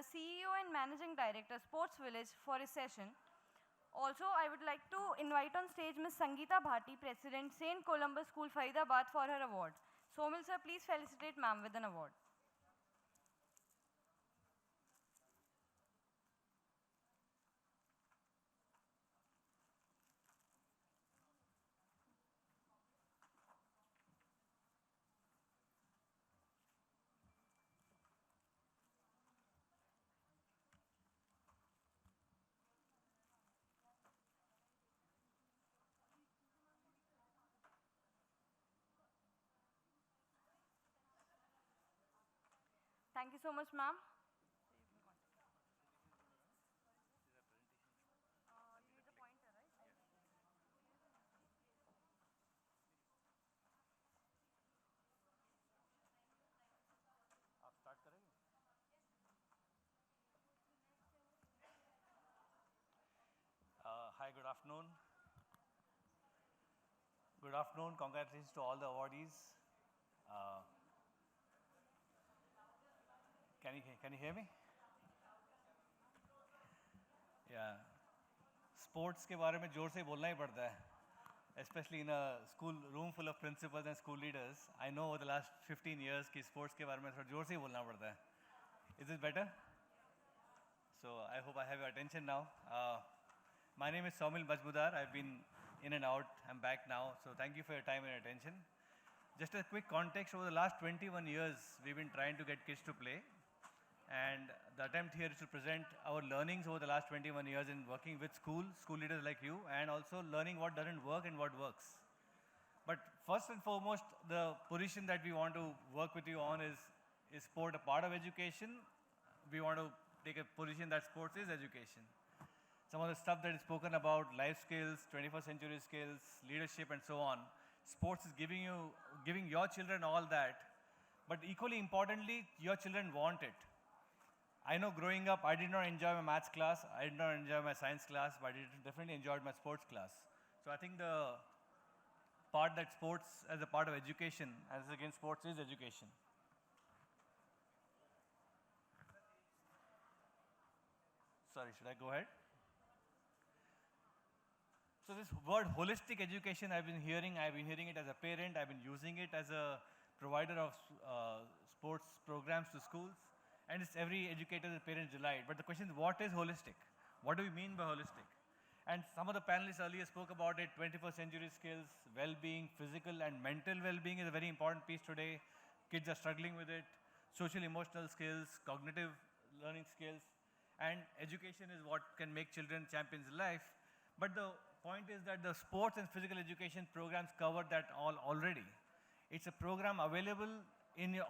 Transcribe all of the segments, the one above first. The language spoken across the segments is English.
the CEO and Managing Director, Sportz Village, for his session. Also, I would like to invite on stage Ms. Sangeeta Bhati, President, St. Columbus School, Faridabad, for her award. Saumil sir, please felicitate ma'am with an award. Thank you so much, ma'am. You need a pointer, right? आप start करेंगे? Hi, good afternoon. Good afternoon. Congratulations to all the awardees. Can you hear me? Yeah. Sports के बारे में जोर से बोलना ही पड़ता है, especially in a school room full of principals and school leaders. I know over the last 15 years कि sports के बारे में थोड़ा जोर से ही बोलना पड़ता है. Is this better? So I hope I have your attention now. My name is Saumil Majmudar. I've been in and out. I'm back now. So thank you for your time and attention. Just a quick context, over the last 21 years, we've been trying to get kids to play. And the attempt here is to present our learnings over the last 21 years in working with school leaders like you, and also learning what doesn't work and what works. But first and foremost, the position that we want to work with you on is sport a part of education? We want to take a position that sports is education. Some of the stuff that is spoken about, life skills, 21st century skills, leadership and so on, sports is giving your children all that, but equally importantly, your children want it. I know growing up, I did not enjoy my maths class, I did not enjoy my science class, but I definitely enjoyed my sports class. So I think the part that sports as a part of education, as against sports is education. Sorry, should I go ahead? So this word holistic education I've been hearing it as a parent, I've been using it as a provider of sports programs to schools, and it's every educator's and parent's delight. But the question is, what is holistic? What do we mean by holistic? And some of the panelists earlier spoke about it, 21st century skills, well-being, physical and mental well-being is a very important piece today. Kids are struggling with it. Social emotional skills, cognitive learning skills, and education is what can make children champions in life. But the point is that the sports and physical education programs cover that all already. It's a program available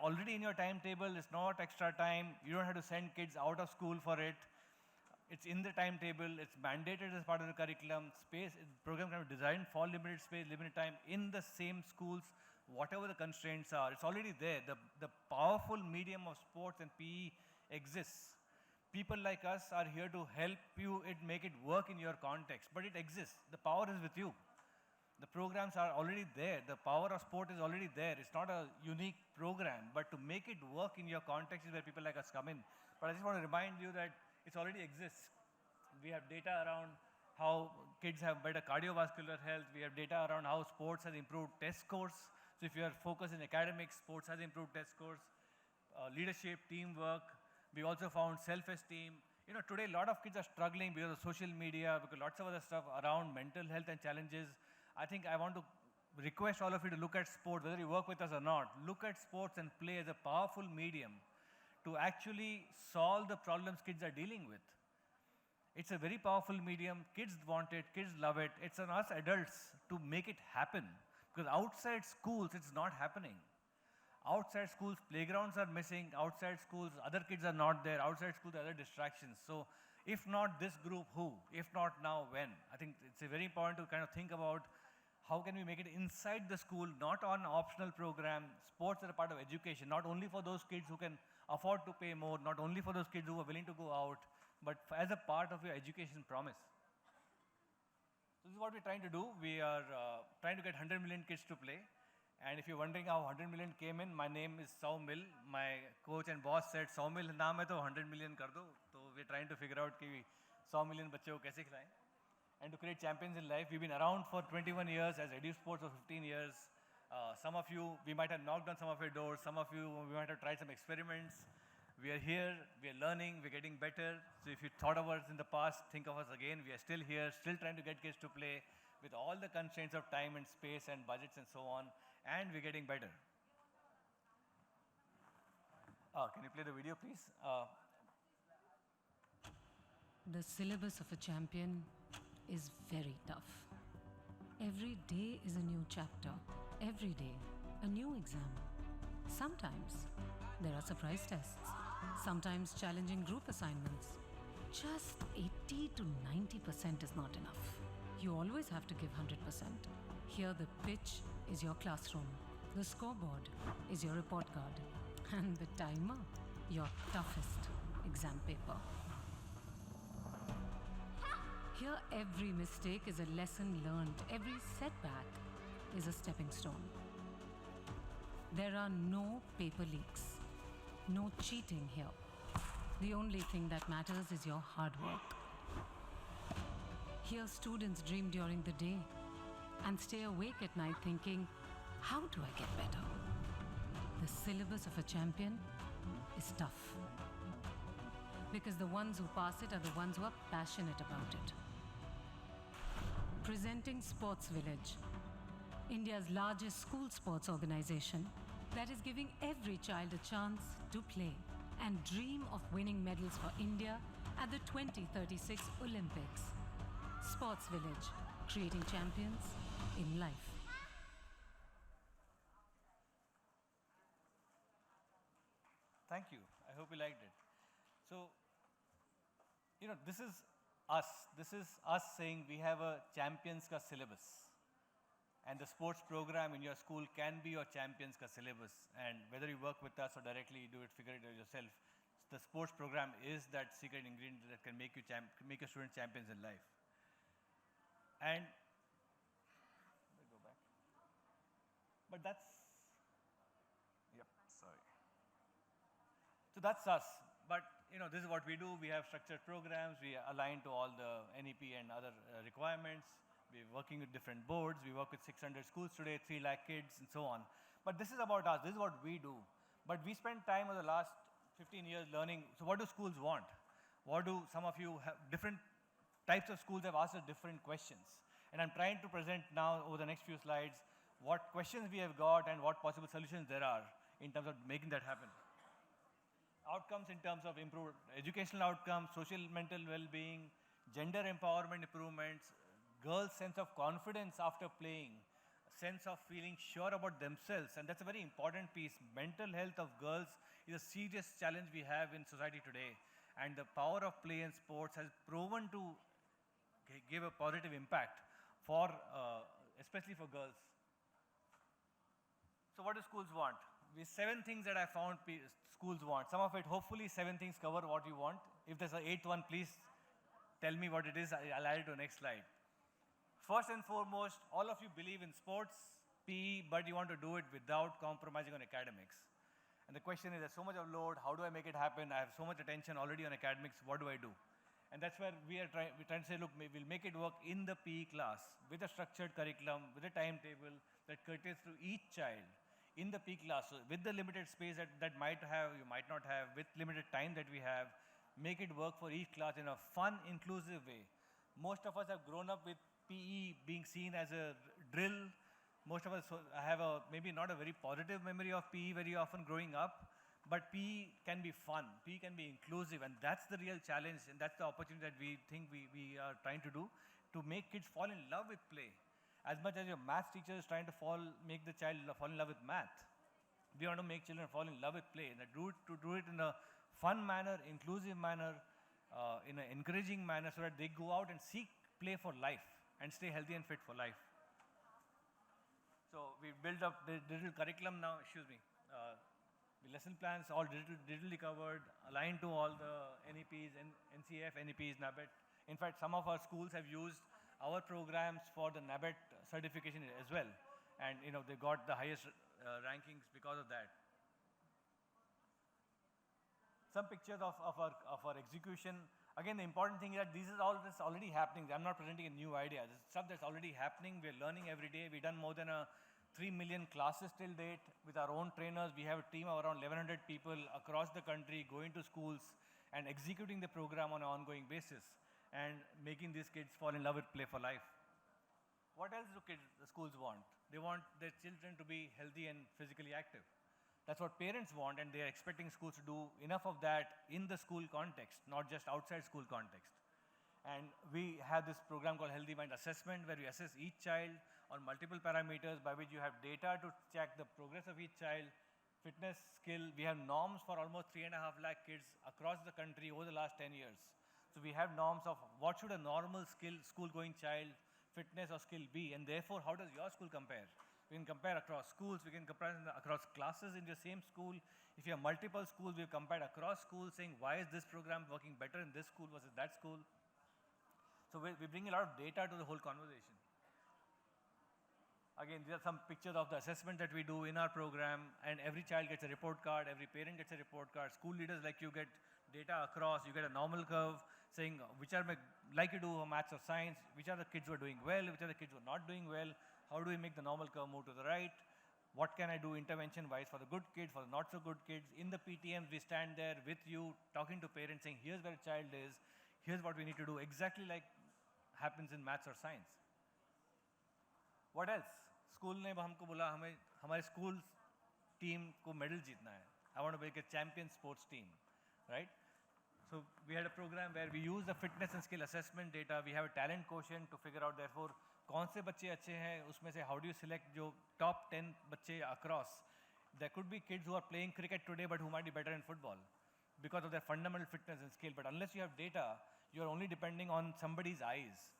already in your timetable. It's not extra time. You don't have to send kids out of school for it. It's in the timetable. It's mandated as part of the curriculum. Program can be designed for limited space, limited time in the same schools, whatever the constraints are. It's already there. The powerful medium of sports and PE exists. People like us are here to help you make it work in your context, but it exists. The power is with you. The programs are already there. The power of sport is already there. It's not a unique program, but to make it work in your context is where people like us come in. But I just want to remind you that it already exists. We have data around how kids have better cardiovascular health. We have data around how sports has improved test scores. So if you are focused in academics, sports has improved test scores, leadership, teamwork. We also found self-esteem. You know, today a lot of kids are struggling because of social media, because lots of other stuff around mental health and challenges. I think I want to request all of you to look at sport, whether you work with us or not. Look at sports and play as a powerful medium to actually solve the problems kids are dealing with. It's a very powerful medium. Kids want it. Kids love it. It's on us adults to make it happen. Because outside schools, it's not happening. Outside schools, playgrounds are missing. Outside schools, other kids are not there. Outside schools, other distractions. So if not this group, who? If not now, when? I think it's very important to kind of think about how can we make it inside the school, not on optional program. Sports are a part of education, not only for those kids who can afford to pay more, not only for those kids who are willing to go out, but as a part of your education promise. So this is what we're trying to do. We are trying to get 100 million kids to play. And if you're wondering how 100 million came in, my name is Saumil. My coach and boss said, Saumil naam hai to 100 million kar do. So we're trying to figure out ki 100 million bachche ko kaise khilaएं. And to create champions in life, we've been around for 21 years, as Edu Sports for 15 years. Some of you, we might have knocked on some of your doors. Some of you, we might have tried some experiments. We are here, we are learning, we're getting better. So if you thought of us in the past, think of us again. We are still here, still trying to get kids to play with all the constraints of time and space and budgets and so on. And we're getting better. Can you play the video, please? The syllabus of a champion is very tough. Every day is a new chapter. Every day, a new exam. Sometimes there are surprise tests. Sometimes challenging group assignments. Just 80 to 90% is not enough. You always have to give 100%. Here the pitch is your classroom. The scoreboard is your report card. And the timer, your toughest exam paper. Here every mistake is a lesson learned. Every setback is a stepping stone. There are no paper leaks. No cheating here. The only thing that matters is your hard work. Here students dream during the day and stay awake at night thinking, how do I get better? The syllabus of a champion is tough. Because the ones who pass it are the ones who are passionate about it. Presenting Sportz Village, India's largest school sports organization that is giving every child a chance to play and dream of winning medals for India at the 2036 Olympics. Sportz Village, creating champions in life. Thank you. I hope you liked it. So, this is us. This is us saying we have a champions ka syllabus. And the sports program in your school can be your champions ka syllabus. And whether you work with us or directly do it, figure it out yourself, the sports program is that secret ingredient that can make your students champions in life. And let me go back. But that's, yep, sorry. So that's us. But this is what we do. We have structured programs. We align to all the NEP and other requirements. We're working with different boards. We work with 600 schools today, 3 lakh kids, and so on. But this is about us. This is what we do. But we spent time over the last 15 years learning, so what do schools want? What do some of you have? Different types of schools have asked us different questions. And I'm trying to present now over the next few slides what questions we have got and what possible solutions there are in terms of making that happen. Outcomes in terms of improved educational outcomes, social mental well-being, gender empowerment improvements, girls' sense of confidence after playing, sense of feeling sure about themselves, and that's a very important piece. Mental health of girls is a serious challenge we have in society today, and the power of play and sports has proven to give a positive impact for, especially for girls. So what do schools want? 7 things that I found schools want. Some of it, hopefully 7 things cover what you want. If there's an 8th one, please tell me what it is. I'll add it to the next slide. First and foremost, all of you believe in sports, PE, but you want to do it without compromising on academics. And the question is, there's so much of load, how do I make it happen? I have so much attention already on academics, what do I do? And that's where we're trying to say, look, we'll make it work in the PE class with a structured curriculum, with a timetable that caters to each child in the PE class. So with the limited space that might have, you might not have, with limited time that we have, make it work for each class in a fun, inclusive way. Most of us have grown up with PE being seen as a drill. Most of us have maybe not a very positive memory of PE very often growing up, but PE can be fun, PE can be inclusive, and that's the real challenge, and that's the opportunity that we think we are trying to do, to make kids fall in love with play. As much as your math teacher is trying to make the child fall in love with math, we want to make children fall in love with play, and to do it in a fun manner, inclusive manner, in an encouraging manner, so that they go out and seek play for life and stay healthy and fit for life. So we built up the digital curriculum now, the lesson plans all digitally covered, aligned to all the NEPs, NCF, NEPs, NABET. In fact, some of our schools have used our programs for the NABET certification as well. and they got the highest rankings because of that. Some pictures of our execution. Again, the important thing is that this is all that's already happening. I'm not presenting a new idea. This is stuff that's already happening. We're learning every day. We've done more than 3 million classes till date with our own trainers. We have a team of around 1,100 people across the country going to schools and executing the program on an ongoing basis and making these kids fall in love with Play for Life. What else do the schools want? They want their children to be healthy and physically active. That's what parents want, and they're expecting schools to do enough of that in the school context, not just outside school context. And we have this program called Healthy Mind Assessment, where we assess each child on multiple parameters by which you have data to check the progress of each child, fitness, skill. We have norms for almost 3.5 lakh kids across the country over the last 10 years. So we have norms of what should a normal school-going child, fitness or skill be, and therefore how does your school compare? We can compare across schools, we can compare across classes in the same school. If you have multiple schools, we've compared across schools saying why is this program working better in this school versus that school. So we bring a lot of data to the whole conversation. Again, these are some pictures of the assessment that we do in our program, and every child gets a report card, every parent gets a report card. School leaders like you get data across, you get a normal curve saying which are, like you do for maths or science, which are the kids who are doing well, which are the kids who are not doing well. How do we make the normal curve move to the right? What can I do intervention-wise for the good kids, for the not-so-good kids? In the PTMs, we stand there with you, talking to parents, saying, here's where a child is, here's what we need to do, exactly like happens in maths or science. What else? School ने हमको बोला हमारे school team को medal जीतना है. I want to make a champion sports team, right? So we had a program where we use the fitness and skill assessment data. We have a talent quotient to figure out, therefore, कौन से बच्चे अच्छे हैं उसमें से how do you select जो top 10 बच्चे across. There could be kids who are playing cricket today but who might be better in football because of their fundamental fitness and skill. But unless you have data, you are only depending on somebody's eyes.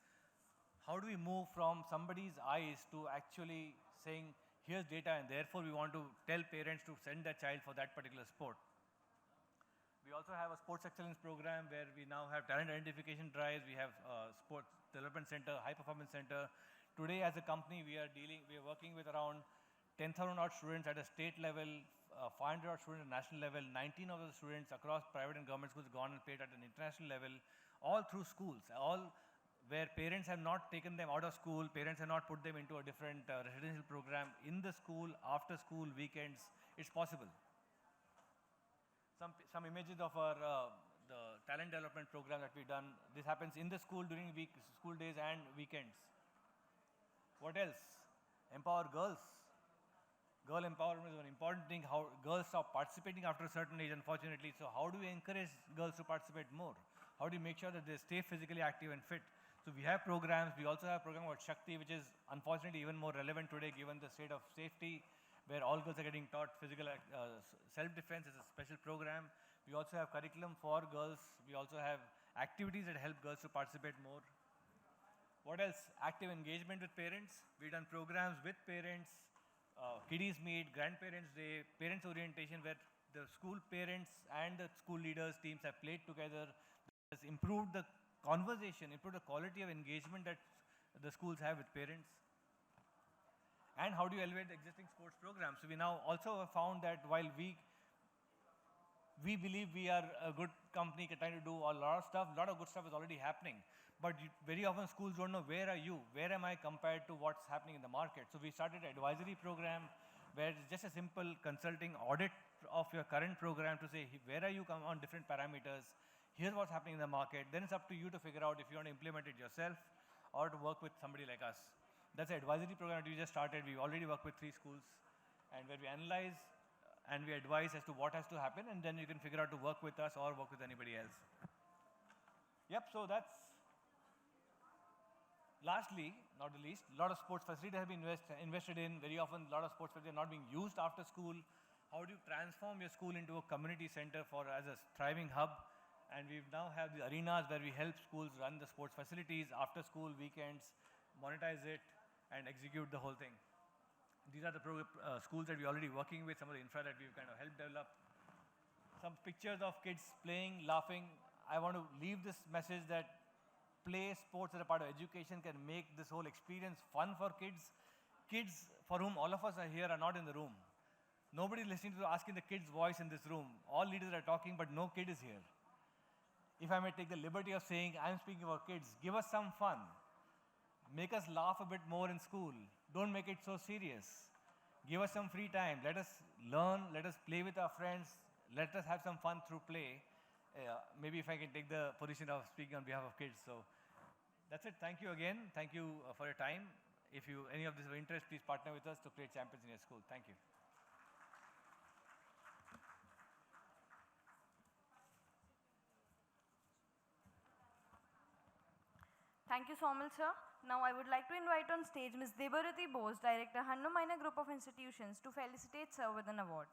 How do we move from somebody's eyes to actually saying here's data and therefore we want to tell parents to send their child for that particular sport. We also have a sports excellence program where we now have talent identification drives. We have sports development center, high performance center. Today as a company we are working with around 10,000 odd students at a state level, 500 odd students at national level. 19 of the students across private and government schools have gone and played at an international level, all through schools, all where parents have not taken them out of school, parents have not put them into a different residential program. In the school, after school, weekends, it's possible. Some images of our the talent development program that we've done. This happens in the school during school days and weekends. What else? Empower girls. Girl empowerment is an important thing. How girls stop participating after a certain age, unfortunately. So how do we encourage girls to participate more? How do you make sure that they stay physically active and fit? So we have programs. We also have a program called Shakti, which is unfortunately even more relevant today given the state of safety, where all girls are getting taught physical self-defense. Is a special program. We also have curriculum for girls. We also have activities that help girls to participate more. What else? Active engagement with parents. We've done programs with parents, kiddies meet, grandparents day, parents orientation, where the school parents and the school leaders teams have played together. This has improved the conversation, improved the quality of engagement that the schools have with parents. And how do you elevate the existing sports programs? So we now also have found that while we believe we are a good company trying to do a lot of stuff, a lot of good stuff is already happening. But very often schools don't know where are you, where am I compared to what's happening in the market. So we started an advisory program where it's just a simple consulting audit of your current program to say where are you on different parameters, here's what's happening in the market. Then it's up to you to figure out if you want to implement it yourself or to work with somebody like us. That's an advisory program that we just started. We already work with 3 schools, and where we analyze and we advise as to what has to happen, and then you can figure out to work with us or work with anybody else. Yep, so that's, lastly, not the least, a lot of sports facilities have been invested in. Very often, a lot of sports facilities are not being used after school. How do you transform your school into a community center as a thriving hub? And we now have the arenas where we help schools run the sports facilities after school, weekends, monetize it, and execute the whole thing. These are the schools that we're already working with, some of the infra that we've kind of helped develop. Some pictures of kids playing, laughing. I want to leave this message that play, sports as a part of education can make this whole experience fun for kids. kids for whom all of us are here are not in the room. Nobody is listening to asking the kid's voice in this room. All leaders are talking, but no kid is here. If I may take the liberty of saying, I'm speaking for kids, give us some fun. Make us laugh a bit more in school. Don't make it so serious. Give us some free time. Let us learn. Let us play with our friends. Let us have some fun through play. Maybe if I can take the position of speaking on behalf of kids. So that's it. Thank you again. Thank you for your time. If you any of this of interest, please partner with us to create champions in your school. Thank you. Thank you, Saumil sir. Now I would like to invite on stage Ms. Debarati Bose, Director, Hannu Minor Group of Institutions, to felicitate sir with an award.